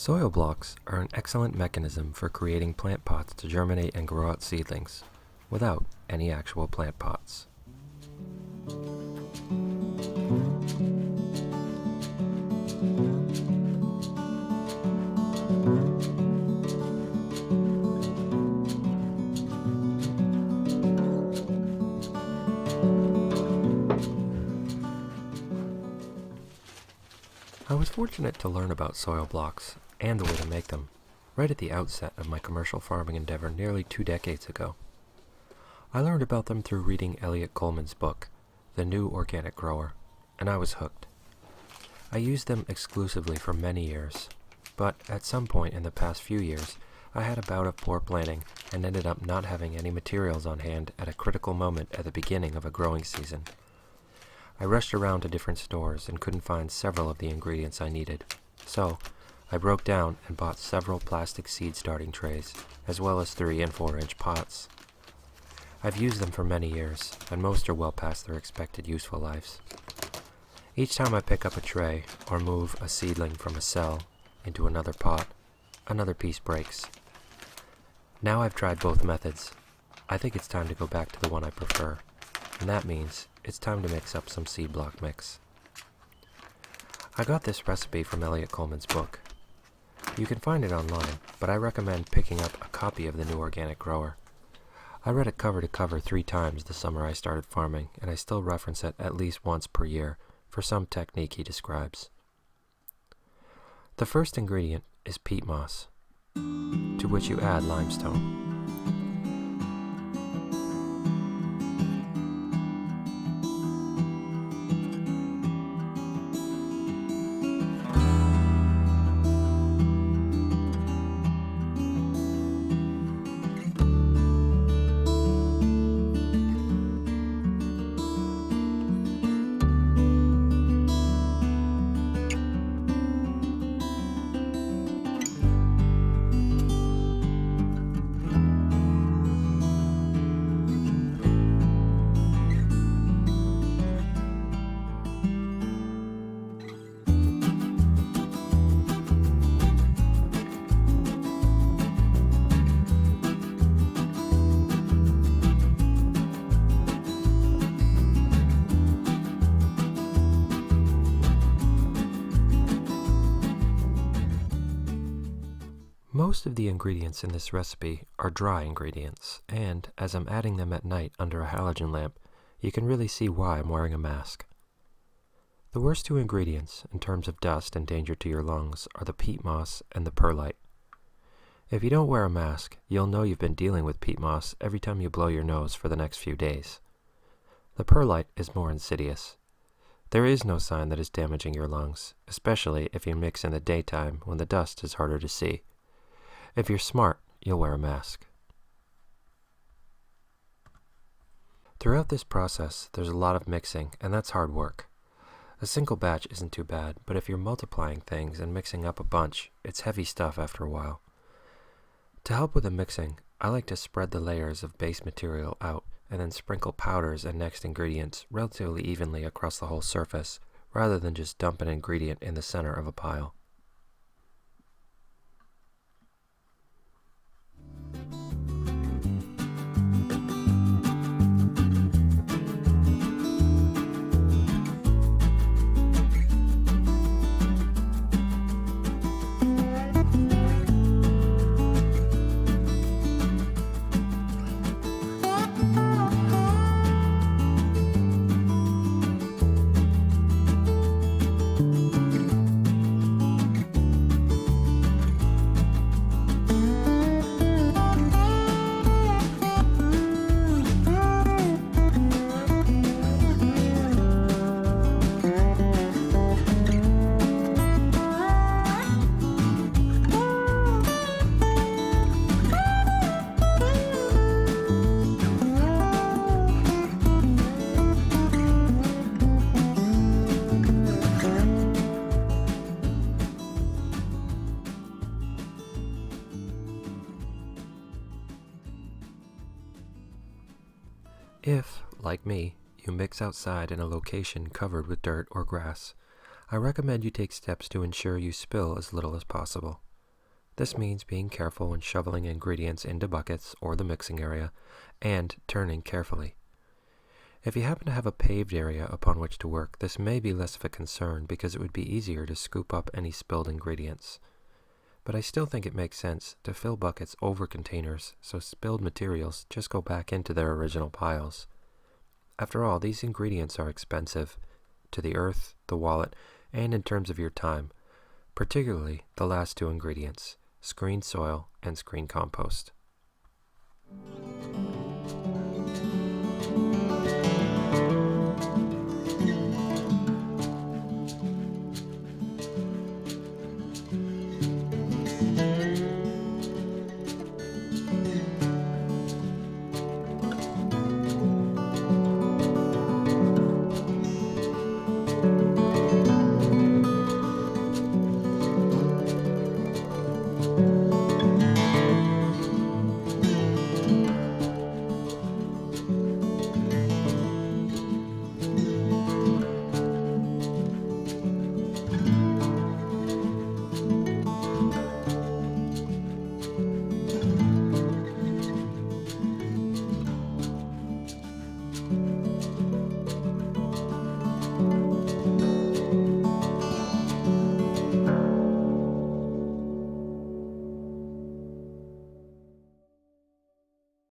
Soil blocks are an excellent mechanism for creating plant pots to germinate and grow out seedlings, without any actual plant pots. I was fortunate to learn about soil blocks and the way to make them right at the outset of my commercial farming endeavor nearly 2 decades ago. I learned about them through reading Eliot Coleman's book, The New Organic Grower, and I was hooked. I used them exclusively for many years, but at some point in the past few years, I had a bout of poor planning and ended up not having any materials on hand at a critical moment at the beginning of a growing season. I rushed around to different stores and couldn't find several of the ingredients I needed, so I broke down and bought several plastic seed starting trays, as well as 3 and 4 inch pots. I've used them for many years, and most are well past their expected useful lives. Each time I pick up a tray or move a seedling from a cell into another pot, another piece breaks. Now I've tried both methods. I think it's time to go back to the one I prefer, and that means it's time to mix up some seed block mix. I got this recipe from Eliot Coleman's book. You can find it online, but I recommend picking up a copy of The New Organic Grower. I read it cover to cover 3 times the summer I started farming, and I still reference it at least once per year for some technique he describes. The first ingredient is peat moss, to which you add limestone. Most of the ingredients in this recipe are dry ingredients, and as I'm adding them at night under a halogen lamp, you can really see why I'm wearing a mask. The worst 2 ingredients, in terms of dust and danger to your lungs, are the peat moss and the perlite. If you don't wear a mask, you'll know you've been dealing with peat moss every time you blow your nose for the next few days. The perlite is more insidious. There is no sign that it's damaging your lungs, especially if you mix in the daytime when the dust is harder to see. If you're smart, you'll wear a mask. Throughout this process, there's a lot of mixing, and that's hard work. A single batch isn't too bad, but if you're multiplying things and mixing up a bunch, it's heavy stuff after a while. To help with the mixing, I like to spread the layers of base material out and then sprinkle powders and next ingredients relatively evenly across the whole surface, rather than just dump an ingredient in the center of a pile. If, like me, you mix outside in a location covered with dirt or grass, I recommend you take steps to ensure you spill as little as possible. This means being careful when shoveling ingredients into buckets or the mixing area, and turning carefully. If you happen to have a paved area upon which to work, this may be less of a concern because it would be easier to scoop up any spilled ingredients. But I still think it makes sense to fill buckets over containers so spilled materials just go back into their original piles. After all, these ingredients are expensive to the earth, the wallet, and in terms of your time, particularly the last two ingredients, screened soil and screened compost.